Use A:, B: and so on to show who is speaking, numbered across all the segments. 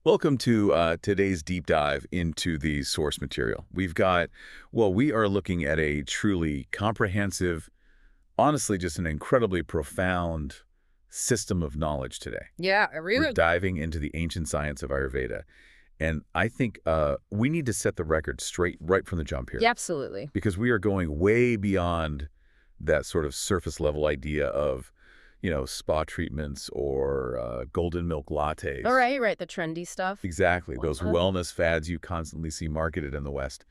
A: Welcome to today's deep dive into the source material. We are looking at a truly comprehensive, honestly, just an incredibly profound system of knowledge today.
B: Yeah,
A: We're diving into the ancient science of Ayurveda. And I think we need to set the record straight right from the jump here.
B: Yeah, absolutely.
A: Because we are going way beyond that sort of surface level idea of spa treatments or golden milk lattes.
B: All right, right. The trendy stuff.
A: Exactly, those
B: Uh,
A: wellness fads you constantly see marketed in the West.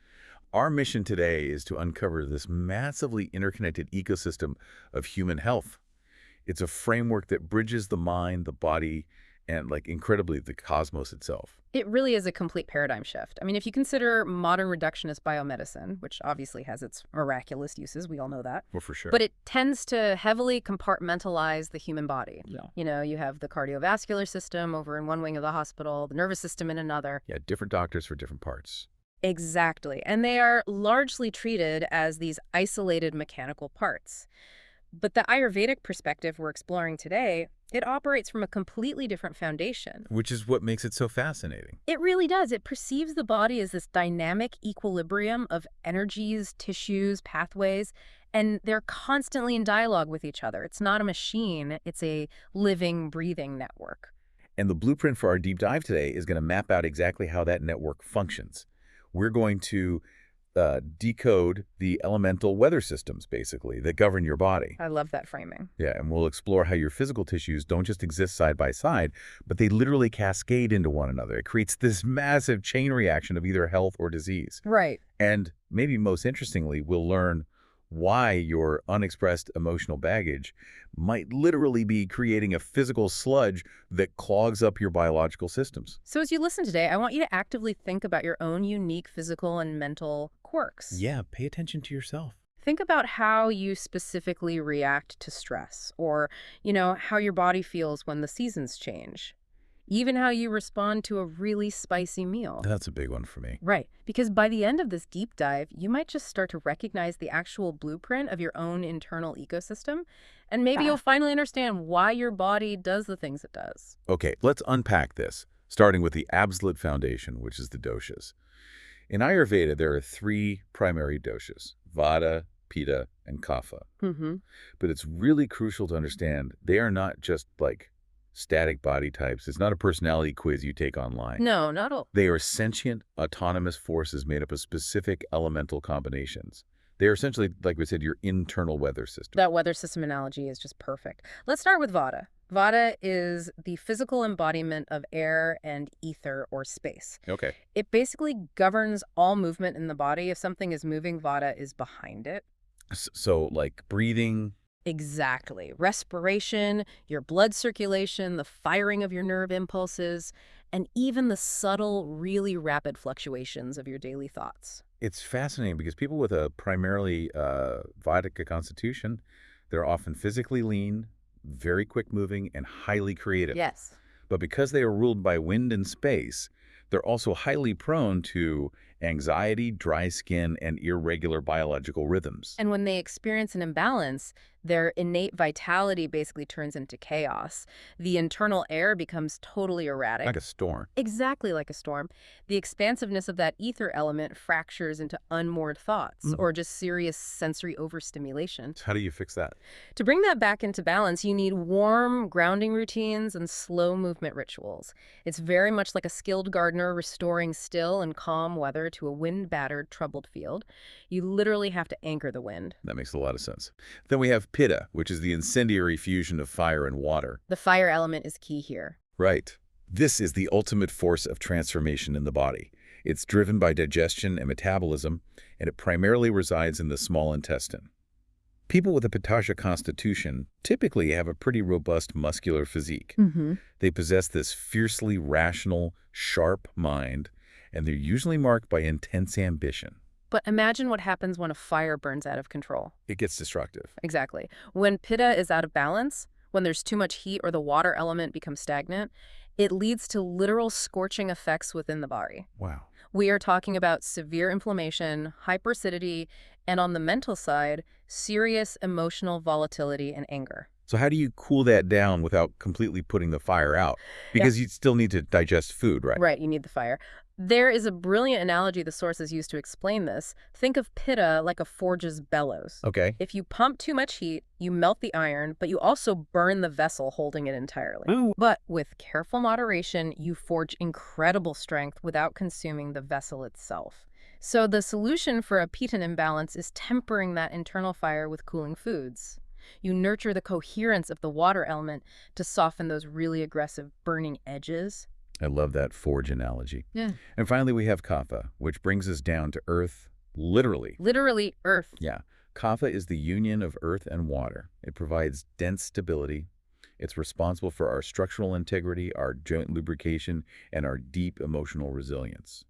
A: Our mission today is to uncover this massively interconnected ecosystem of human health. It's a framework that bridges the mind, the body, and, incredibly, the cosmos itself.
B: It really is a complete paradigm shift. I mean, if you consider modern reductionist biomedicine, which obviously has its miraculous uses, we all know that.
A: Well, for sure.
B: But it tends to heavily compartmentalize the human body.
A: Yeah.
B: You have the cardiovascular system over in one wing of the hospital, the nervous system in another.
A: Yeah, different doctors for different parts.
B: Exactly. And they are largely treated as these isolated mechanical parts. But the Ayurvedic perspective we're exploring today, it operates from a completely different foundation.
A: Which is what makes it so fascinating.
B: It really does. It perceives the body as this dynamic equilibrium of energies, tissues, pathways, and they're constantly in dialogue with each other. It's not a machine. It's a living, breathing network.
A: And the blueprint for our deep dive today is going to map out exactly how that network functions. We're going to decode the elemental weather systems, basically, that govern your body.
B: I love that framing.
A: Yeah, and we'll explore how your physical tissues don't just exist side by side, but they literally cascade into one another. It creates this massive chain reaction of either health or disease.
B: Right.
A: And maybe most interestingly, we'll learn why your unexpressed emotional baggage might literally be creating a physical sludge that clogs up your biological systems.
B: So as you listen today, I want you to actively think about your own unique physical and mental quirks.
A: Yeah, pay attention to yourself.
B: Think about how you specifically react to stress or, how your body feels when the seasons change. Even how you respond to a really spicy meal.
A: That's a big one for me.
B: Right. Because by the end of this deep dive, you might just start to recognize the actual blueprint of your own internal ecosystem. And maybe you'll finally understand why your body does the things it does.
A: Okay, let's unpack this, starting with the absolute foundation, which is the doshas. In Ayurveda, there are three primary doshas: Vata, Pitta, and Kapha.
B: Mm-hmm.
A: But it's really crucial to understand they are not just static body types. It's not a personality quiz you take online.
B: No, not all.
A: They are sentient, autonomous forces made up of specific elemental combinations. They are essentially, like we said, your internal weather system.
B: That weather system analogy is just perfect. Let's start with Vata. Vata is the physical embodiment of air and ether or space.
A: Okay.
B: It basically governs all movement in the body. If something is moving, Vata is behind it.
A: So, breathing.
B: Exactly. Respiration, your blood circulation, the firing of your nerve impulses, and even the subtle, really rapid fluctuations of your daily thoughts.
A: It's fascinating because people with a primarily Vata constitution, they're often physically lean, very quick moving, and highly creative.
B: Yes.
A: But because they are ruled by wind and space, they're also highly prone to anxiety, dry skin, and irregular biological rhythms.
B: And when they experience an imbalance, their innate vitality basically turns into chaos. The internal air becomes totally erratic.
A: Like a storm.
B: Exactly like a storm. The expansiveness of that ether element fractures into unmoored thoughts or just serious sensory overstimulation.
A: How do you fix that?
B: To bring that back into balance, you need warm grounding routines and slow movement rituals. It's very much like a skilled gardener restoring still and calm weather to a wind-battered, troubled field. You literally have to anchor the wind.
A: That makes a lot of sense. Then we have Pitta, which is the incendiary fusion of fire and water.
B: The fire element is key here.
A: Right. This is the ultimate force of transformation in the body. It's driven by digestion and metabolism, and it primarily resides in the small intestine. People with a Pitta constitution typically have a pretty robust muscular physique. They possess this fiercely rational, sharp mind, and they're usually marked by intense ambition.
B: But imagine what happens when a fire burns out of control.
A: It gets destructive.
B: Exactly. When Pitta is out of balance, when there's too much heat or the water element becomes stagnant, it leads to literal scorching effects within the body.
A: Wow.
B: We are talking about severe inflammation, hyperacidity, and on the mental side, serious emotional volatility and anger.
A: So how do you cool that down without completely putting the fire out?
B: Yeah.
A: Because you still need to digest food, right?
B: Right, you need the fire. There is a brilliant analogy the sources use to explain this. Think of pitta like a forge's bellows.
A: Okay.
B: If you pump too much heat, you melt the iron, but you also burn the vessel holding it entirely.
A: Ooh.
B: But with careful moderation, you forge incredible strength without consuming the vessel itself. So the solution for a pitta imbalance is tempering that internal fire with cooling foods. You nurture the coherence of the water element to soften those really aggressive burning edges.
A: I love that forge analogy.
B: Yeah.
A: And finally, we have Kapha, which brings us down to earth, literally.
B: Literally earth.
A: Yeah. Kapha is the union of earth and water. It provides dense stability. It's responsible for our structural integrity, our joint lubrication, and our deep emotional resilience.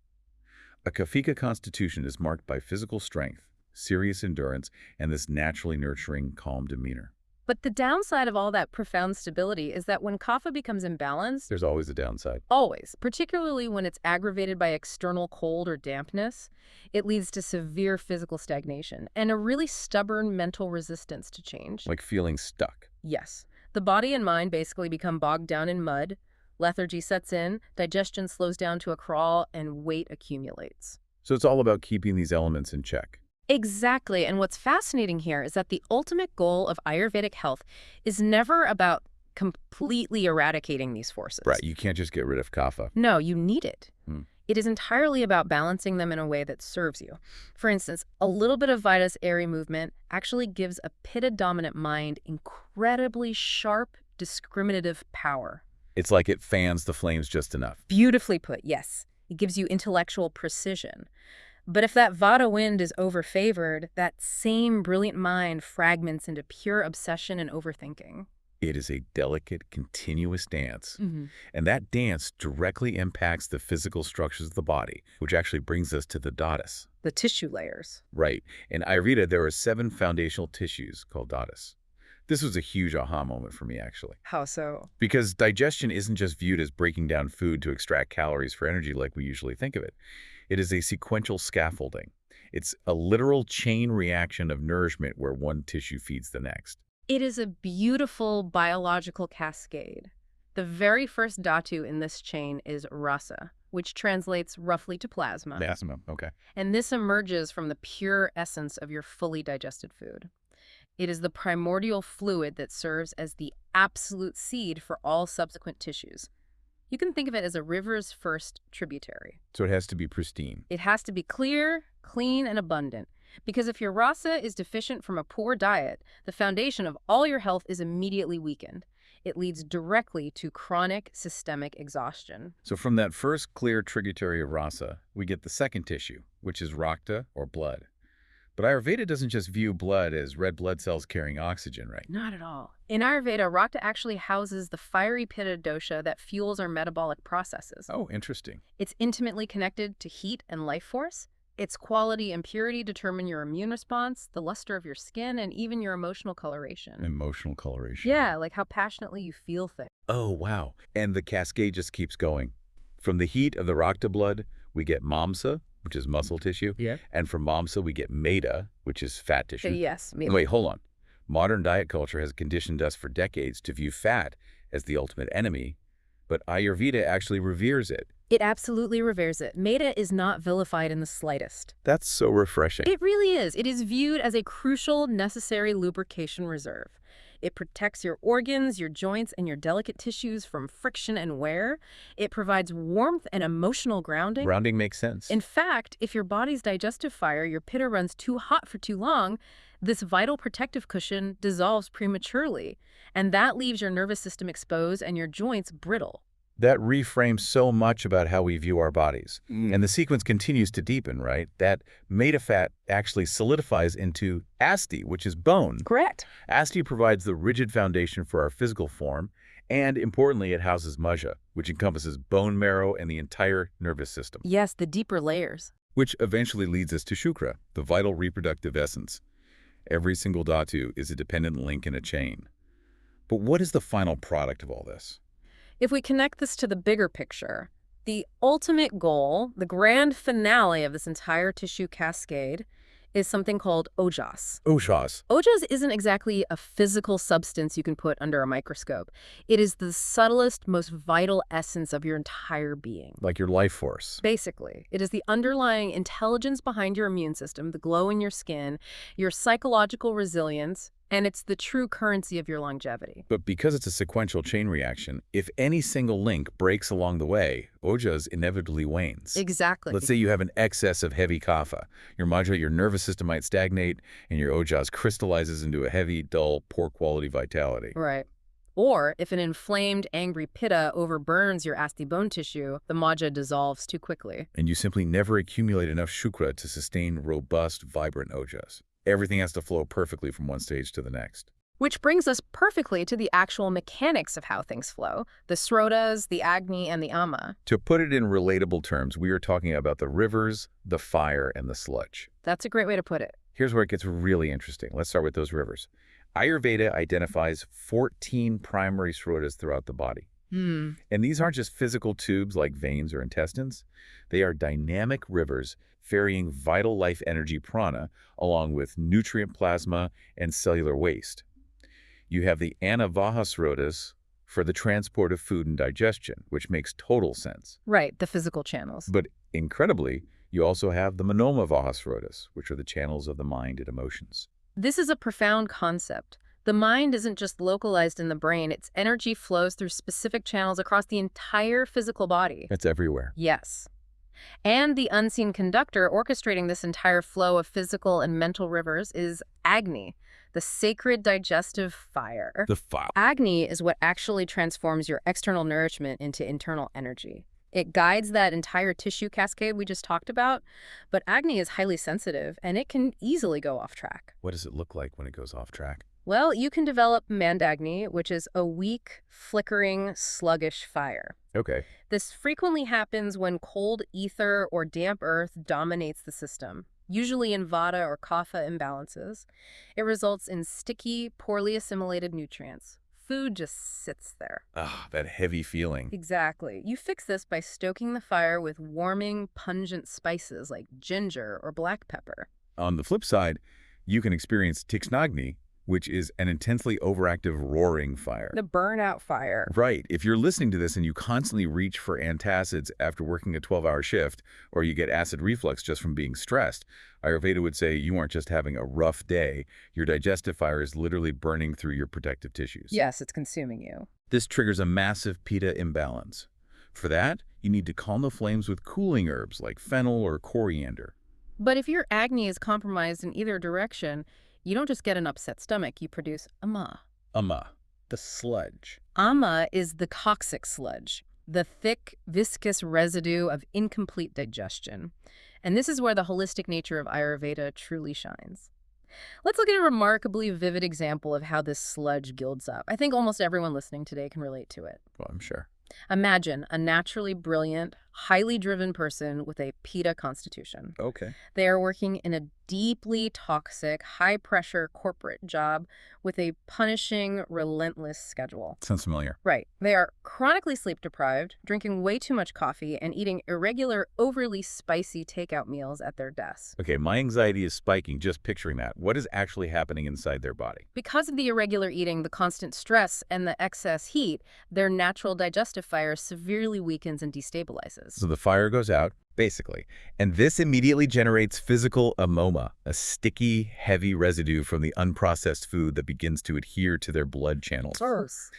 A: A Kaphika constitution is marked by physical strength, serious endurance, and this naturally nurturing, calm demeanor.
B: But the downside of all that profound stability is that when kapha becomes imbalanced,
A: There's always a downside.
B: always, particularly when it's aggravated by external cold or dampness, it leads to severe physical stagnation and a really stubborn mental resistance to change.
A: Like feeling stuck.
B: Yes. The body and mind basically become bogged down in mud, lethargy sets in, digestion slows down to a crawl, and weight accumulates.
A: So it's all about keeping these elements in check.
B: Exactly. And what's fascinating here is that the ultimate goal of Ayurvedic health is never about completely eradicating these forces.
A: Right, you can't just get rid of Kapha.
B: No, you need it.
A: Hmm.
B: It is entirely about balancing them in a way that serves you. For instance, a little bit of Vata's airy movement actually gives a pitta-dominant mind incredibly sharp, discriminative power.
A: It's like it fans the flames just enough.
B: Beautifully put, yes. It gives you intellectual precision. But if that Vata wind is overfavored, that same brilliant mind fragments into pure obsession and overthinking.
A: It is a delicate, continuous dance.
B: Mm-hmm.
A: And that dance directly impacts the physical structures of the body, which actually brings us to the doshas.
B: The tissue layers.
A: Right. In Ayurveda, there are 7 foundational tissues called doshas. This was a huge aha moment for me, actually.
B: How so?
A: Because digestion isn't just viewed as breaking down food to extract calories for energy like we usually think of it. It is a sequential scaffolding. It's a literal chain reaction of nourishment where one tissue feeds the next.
B: It is a beautiful biological cascade. The very first dhatu in this chain is rasa, which translates roughly to plasma.
A: Plasma, okay.
B: And this emerges from the pure essence of your fully digested food. It is the primordial fluid that serves as the absolute seed for all subsequent tissues. You can think of it as a river's first tributary.
A: So it has to be pristine.
B: It has to be clear, clean, and abundant. Because if your rasa is deficient from a poor diet, the foundation of all your health is immediately weakened. It leads directly to chronic systemic exhaustion.
A: So from that first clear tributary of rasa, we get the second tissue, which is rakta, or blood. But Ayurveda doesn't just view blood as red blood cells carrying oxygen, right?
B: Not at all. In Ayurveda, Rakta actually houses the fiery pitta dosha that fuels our metabolic processes.
A: Oh, interesting.
B: It's intimately connected to heat and life force. Its quality and purity determine your immune response, the luster of your skin, and even your emotional coloration.
A: Emotional coloration.
B: Yeah, like how passionately you feel things.
A: Oh, wow. And the cascade just keeps going. From the heat of the rakta blood, we get mamsa, which is muscle tissue.
B: Yeah.
A: And from mamsa, we get meta, which is fat tissue.
B: Yes.
A: Wait, hold on. Modern diet culture has conditioned us for decades to view fat as the ultimate enemy, but Ayurveda actually reveres it.
B: It absolutely reveres it. Meta is not vilified in the slightest.
A: That's so refreshing.
B: It really is. It is viewed as a crucial, necessary lubrication reserve. It protects your organs, your joints, and your delicate tissues from friction and wear. It provides warmth and emotional grounding.
A: Grounding makes sense.
B: In fact, if your body's digestive fire, your pitta runs too hot for too long, this vital protective cushion dissolves prematurely, and that leaves your nervous system exposed and your joints brittle.
A: That reframes so much about how we view our bodies. And the sequence continues to deepen, right? That meta fat actually solidifies into asti, which is bone.
B: Correct.
A: Asti provides the rigid foundation for our physical form, and importantly, it houses majja, which encompasses bone marrow and the entire nervous system.
B: Yes, the deeper layers.
A: Which eventually leads us to shukra, the vital reproductive essence. Every single dhatu is a dependent link in a chain. But what is the final product of all this?
B: If we connect this to the bigger picture, the ultimate goal, the grand finale of this entire tissue cascade, is something called ojas.
A: Doshas.
B: Ojas isn't exactly a physical substance you can put under a microscope. It is the subtlest, most vital essence of your entire being.
A: Like your life force.
B: Basically, it is the underlying intelligence behind your immune system, the glow in your skin, your psychological resilience, and it's the true currency of your longevity.
A: But because it's a sequential chain reaction, if any single link breaks along the way, ojas inevitably wanes.
B: Exactly.
A: Let's say you have an excess of heavy kapha. Your nervous system might stagnate, and your ojas crystallizes into a heavy, dull, poor quality vitality.
B: Right. Or if an inflamed, angry pitta overburns your asti bone tissue, the maja dissolves too quickly.
A: And you simply never accumulate enough shukra to sustain robust, vibrant ojas. Everything has to flow perfectly from one stage to the next.
B: Which brings us perfectly to the actual mechanics of how things flow, the srotas, the Agni, and the Ama.
A: To put it in relatable terms, we are talking about the rivers, the fire, and the sludge.
B: That's a great way to put it.
A: Here's where it gets really interesting. Let's start with those rivers. Ayurveda identifies 14 primary srotas throughout the body. And these aren't just physical tubes like veins or intestines. They are dynamic rivers ferrying vital life energy prana along with nutrient plasma and cellular waste. You have the anavaha srotas for the transport of food and digestion, which makes total sense.
B: Right, the physical channels.
A: But incredibly, you also have the manomavaha srotas, which are the channels of the mind and emotions.
B: This is a profound concept. The mind isn't just localized in the brain, its energy flows through specific channels across the entire physical body.
A: It's everywhere.
B: Yes. And the unseen conductor orchestrating this entire flow of physical and mental rivers is Agni, the sacred digestive fire.
A: The fire.
B: Agni is what actually transforms your external nourishment into internal energy. It guides that entire tissue cascade we just talked about, but Agni is highly sensitive and it can easily go off track.
A: What does it look like when it goes off track?
B: Well, you can develop mandagni, which is a weak, flickering, sluggish fire.
A: Okay.
B: This frequently happens when cold ether or damp earth dominates the system, usually in Vata or Kapha imbalances. It results in sticky, poorly assimilated nutrients. Food just sits there.
A: Ah, that heavy feeling.
B: Exactly. You fix this by stoking the fire with warming, pungent spices like ginger or black pepper.
A: On the flip side, you can experience tiksnagni, which is an intensely overactive roaring fire.
B: The burnout fire.
A: Right. If you're listening to this and you constantly reach for antacids after working a 12-hour shift, or you get acid reflux just from being stressed, Ayurveda would say you aren't just having a rough day, your digestive fire is literally burning through your protective tissues.
B: Yes, it's consuming you.
A: This triggers a massive pitta imbalance. For that, you need to calm the flames with cooling herbs like fennel or coriander.
B: But if your Agni is compromised in either direction, you don't just get an upset stomach, you produce ama.
A: Ama, the sludge.
B: Ama is the toxic sludge, the thick, viscous residue of incomplete digestion. And this is where the holistic nature of Ayurveda truly shines. Let's look at a remarkably vivid example of how this sludge builds up. I think almost everyone listening today can relate to it.
A: Well, I'm sure.
B: Imagine a naturally brilliant, highly driven person with a Pitta constitution.
A: Okay.
B: They are working in a deeply toxic, high-pressure corporate job with a punishing, relentless schedule.
A: Sounds familiar.
B: Right. They are chronically sleep-deprived, drinking way too much coffee, and eating irregular, overly spicy takeout meals at their desk.
A: Okay, my anxiety is spiking just picturing that. What is actually happening inside their body?
B: Because of the irregular eating, the constant stress, and the excess heat, their natural digestive fire severely weakens and destabilizes.
A: So the fire goes out, basically, and this immediately generates physical amoma, a sticky, heavy residue from the unprocessed food that begins to adhere to their blood channels.
B: Gross.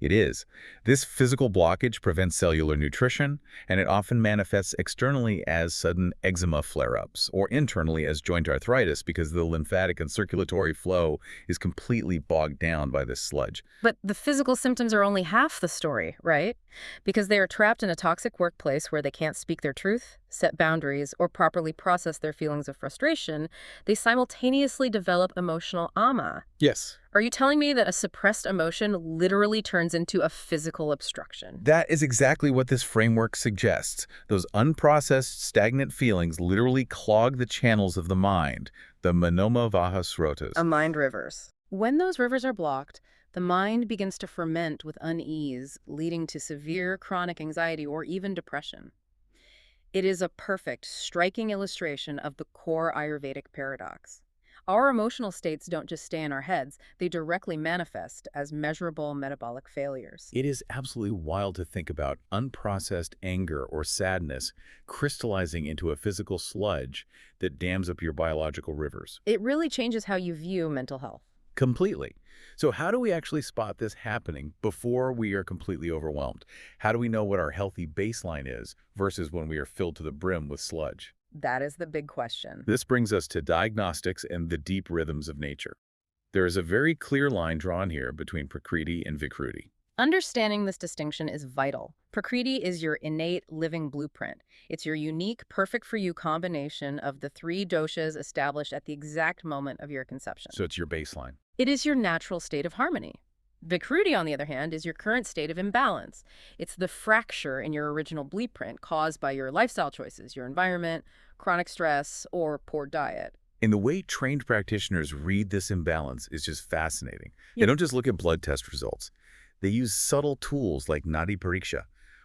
A: It is. This physical blockage prevents cellular nutrition, and it often manifests externally as sudden eczema flare-ups, or internally as joint arthritis because the lymphatic and circulatory flow is completely bogged down by this sludge.
B: But the physical symptoms are only half the story, right? Because they are trapped in a toxic workplace where they can't speak their truth, set boundaries, or properly process their feelings of frustration, they simultaneously develop emotional ama.
A: Yes.
B: Are you telling me that a suppressed emotion literally turns into a physical obstruction?
A: That is exactly what this framework suggests. Those unprocessed, stagnant feelings literally clog the channels of the mind, the manomavaha srotas.
B: Mind rivers. When those rivers are blocked, the mind begins to ferment with unease, leading to severe chronic anxiety or even depression. It is a perfect, striking illustration of the core Ayurvedic paradox. Our emotional states don't just stay in our heads, they directly manifest as measurable metabolic failures.
A: It is absolutely wild to think about unprocessed anger or sadness crystallizing into a physical sludge that dams up your biological rivers.
B: It really changes how you view mental health.
A: Completely. So how do we actually spot this happening before we are completely overwhelmed? How do we know what our healthy baseline is versus when we are filled to the brim with sludge?
B: That is the big question.
A: This brings us to diagnostics and the deep rhythms of nature. There is a very clear line drawn here between prakriti and vikruti.
B: Understanding this distinction is vital. Prakriti is your innate living blueprint. It's your unique, perfect-for-you combination of the three doshas established at the exact moment of your conception.
A: So it's your baseline.
B: It is your natural state of harmony. Vikruti, on the other hand, is your current state of imbalance. It's the fracture in your original blueprint caused by your lifestyle choices, your environment, chronic stress, or poor diet.
A: And the way trained practitioners read this imbalance is just fascinating. They
B: Yep.
A: don't just look at blood test results. They use subtle tools like nadi pariksha,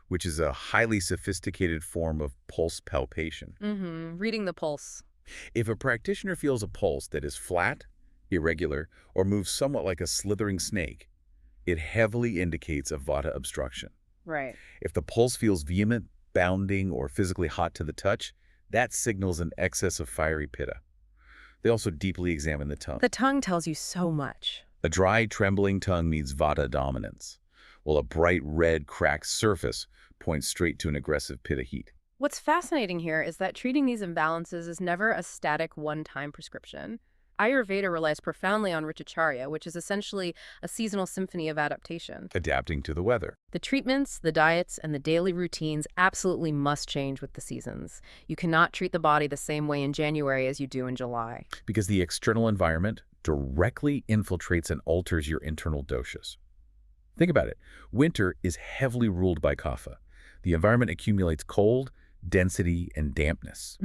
A: which is a highly sophisticated form of pulse palpation.
B: Reading the pulse.
A: If a practitioner feels a pulse that is flat, irregular, or moves somewhat like a slithering snake, it heavily indicates a Vata obstruction.
B: Right.
A: If the pulse feels vehement, bounding, or physically hot to the touch, that signals an excess of fiery Pitta. They also deeply examine the tongue.
B: The tongue tells you so much.
A: A dry, trembling tongue means Vata dominance, while a bright red, cracked surface points straight to an aggressive Pitta heat.
B: What's fascinating here is that treating these imbalances is never a static one-time prescription. Ayurveda relies profoundly on Richacharya, which is essentially a seasonal symphony of adaptation.
A: Adapting to the weather.
B: The treatments, the diets, and the daily routines absolutely must change with the seasons. You cannot treat the body the same way in January as you do in July.
A: Because the external environment directly infiltrates and alters your internal doshas. Think about it. Winter is heavily ruled by Kapha. The environment accumulates cold, density, and dampness.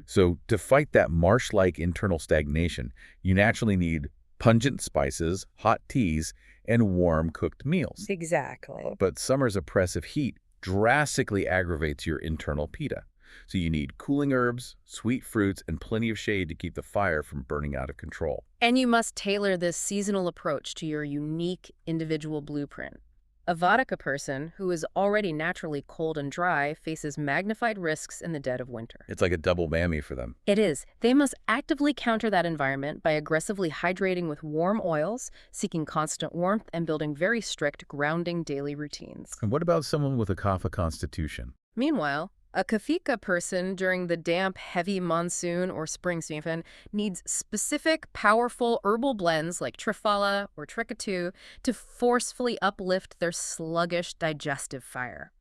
A: So to fight that marsh-like internal stagnation, you naturally need pungent spices, hot teas, and warm cooked meals.
B: Exactly.
A: But summer's oppressive heat drastically aggravates your internal Pitta. So you need cooling herbs, sweet fruits, and plenty of shade to keep the fire from burning out of control.
B: And you must tailor this seasonal approach to your unique individual blueprint. A Vata person who is already naturally cold and dry faces magnified risks in the dead of winter.
A: It's like a double whammy for them.
B: It is. They must actively counter that environment by aggressively hydrating with warm oils, seeking constant warmth, and building very strict grounding daily routines.
A: And what about someone with a Kapha constitution?
B: Meanwhile, a Kaphika person during the damp, heavy monsoon or spring season needs specific, powerful herbal blends like Triphala or Trikatu to forcefully uplift their sluggish digestive fire.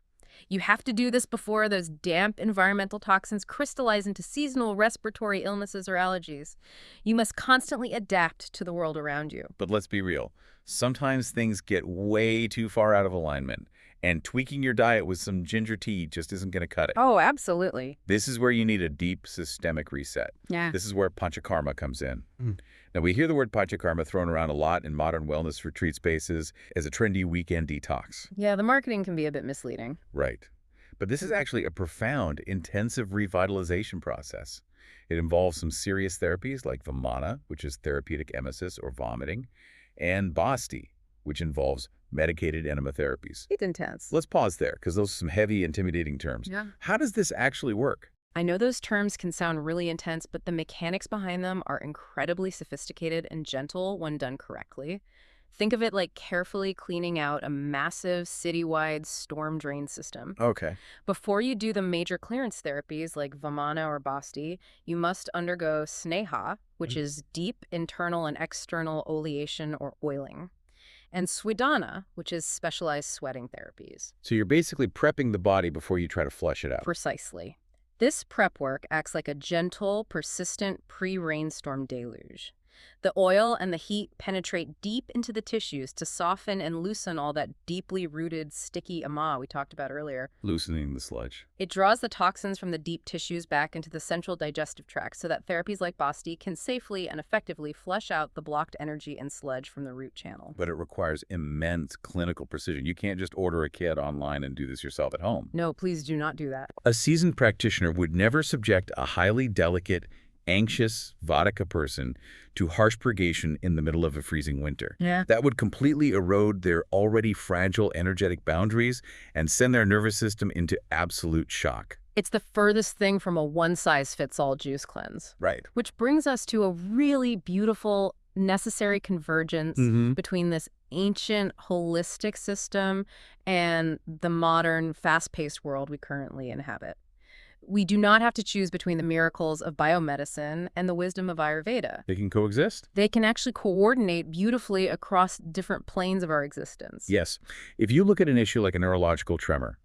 B: You have to do this before those damp environmental toxins crystallize into seasonal respiratory illnesses or allergies. You must constantly adapt to the world around you.
A: But let's be real. Sometimes things get way too far out of alignment, and tweaking your diet with some ginger tea just isn't going to cut it.
B: Oh, absolutely.
A: This is where you need a deep systemic reset.
B: Yeah.
A: This is where Panchakarma comes in. Now, we hear the word Panchakarma thrown around a lot in modern wellness retreat spaces as a trendy weekend detox.
B: Yeah, the marketing can be a bit misleading.
A: Right. But this is actually a profound, intensive revitalization process. It involves some serious therapies like Vamana, which is therapeutic emesis or vomiting, and Basti, which involves medicated enema therapies.
B: It's intense.
A: Let's pause there, because those are some heavy, intimidating terms.
B: Yeah.
A: How does this actually work?
B: I know those terms can sound really intense, but the mechanics behind them are incredibly sophisticated and gentle when done correctly. Think of it like carefully cleaning out a massive citywide storm drain system.
A: Okay.
B: Before you do the major clearance therapies like Vamana or Basti, you must undergo Sneha, which is deep internal and external oleation or oiling, and Swidana, which is specialized sweating therapies.
A: So you're basically prepping the body before you try to flush it out.
B: Precisely. This prep work acts like a gentle, persistent pre-rainstorm deluge. The oil and the heat penetrate deep into the tissues to soften and loosen all that deeply rooted, sticky ama we talked about earlier.
A: Loosening the sludge.
B: It draws the toxins from the deep tissues back into the central digestive tract so that therapies like Basti can safely and effectively flush out the blocked energy and sludge from the root channel.
A: But it requires immense clinical precision. You can't just order a kit online and do this yourself at home.
B: No, please do not do that.
A: A seasoned practitioner would never subject a highly delicate, anxious Vata person to harsh purgation in the middle of a freezing winter.
B: Yeah.
A: That would completely erode their already fragile energetic boundaries and send their nervous system into absolute shock.
B: It's the furthest thing from a one-size-fits-all juice cleanse.
A: Right.
B: Which brings us to a really beautiful, necessary convergence between this ancient, holistic system and the modern, fast-paced world we currently inhabit. We do not have to choose between the miracles of biomedicine and the wisdom of Ayurveda.
A: They can coexist?
B: They can actually coordinate beautifully across different planes of our existence.
A: Yes. If you look at an issue like a neurological tremor,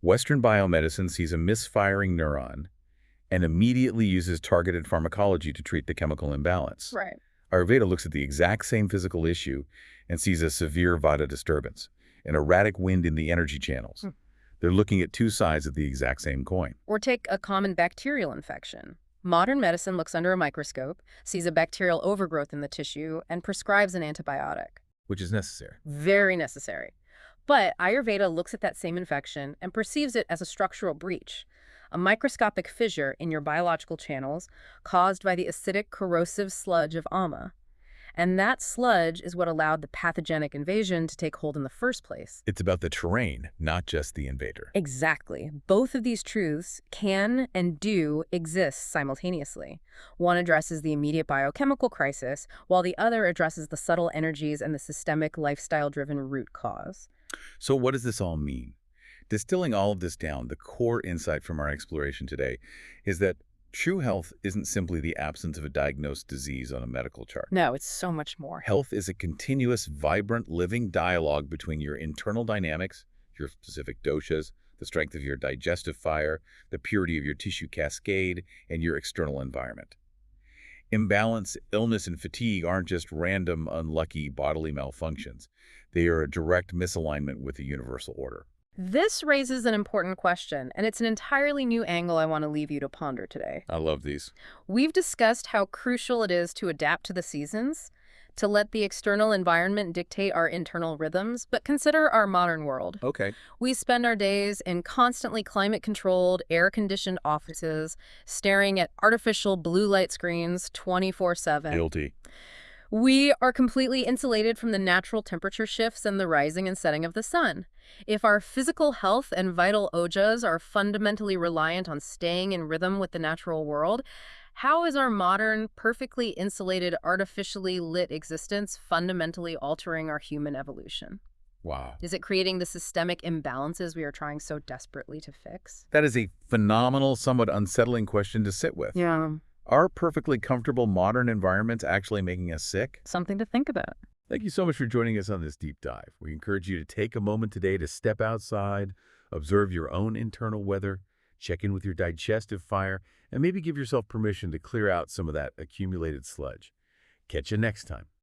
A: Western biomedicine sees a misfiring neuron and immediately uses targeted pharmacology to treat the chemical imbalance.
B: Right.
A: Ayurveda looks at the exact same physical issue and sees a severe Vata disturbance, an erratic wind in the energy channels. They're looking at two sides of the exact same coin.
B: Or take a common bacterial infection. Modern medicine looks under a microscope, sees a bacterial overgrowth in the tissue, and prescribes an antibiotic.
A: Which is necessary.
B: Very necessary. But Ayurveda looks at that same infection and perceives it as a structural breach, a microscopic fissure in your biological channels caused by the acidic, corrosive sludge of ama. And that sludge is what allowed the pathogenic invasion to take hold in the first place.
A: It's about the terrain, not just the invader.
B: Exactly. Both of these truths can and do exist simultaneously. One addresses the immediate biochemical crisis, while the other addresses the subtle energies and the systemic, lifestyle-driven root cause.
A: So what does this all mean? Distilling all of this down, the core insight from our exploration today is that true health isn't simply the absence of a diagnosed disease on a medical chart.
B: No, it's so much more.
A: Health is a continuous, vibrant, living dialogue between your internal dynamics, your specific doshas, the strength of your digestive fire, the purity of your tissue cascade, and your external environment. Imbalance, illness, and fatigue aren't just random, unlucky bodily malfunctions. They are a direct misalignment with the universal order.
B: This raises an important question, and it's an entirely new angle I want to leave you to ponder today.
A: I love these.
B: We've discussed how crucial it is to adapt to the seasons, to let the external environment dictate our internal rhythms, but consider our modern world.
A: Okay.
B: We spend our days in constantly climate-controlled, air-conditioned offices, staring at artificial blue light screens 24/7.
A: Guilty.
B: We are completely insulated from the natural temperature shifts and the rising and setting of the sun. If our physical health and vital ojas are fundamentally reliant on staying in rhythm with the natural world, how is our modern, perfectly insulated, artificially lit existence fundamentally altering our human evolution?
A: Wow.
B: Is it creating the systemic imbalances we are trying so desperately to fix?
A: That is a phenomenal, somewhat unsettling question to sit with.
B: Yeah,
A: Are perfectly comfortable modern environments actually making us sick?
B: something to think about.
A: Thank you so much for joining us on this deep dive. We encourage you to take a moment today to step outside, observe your own internal weather, check in with your digestive fire, and maybe give yourself permission to clear out some of that accumulated sludge. Catch you next time.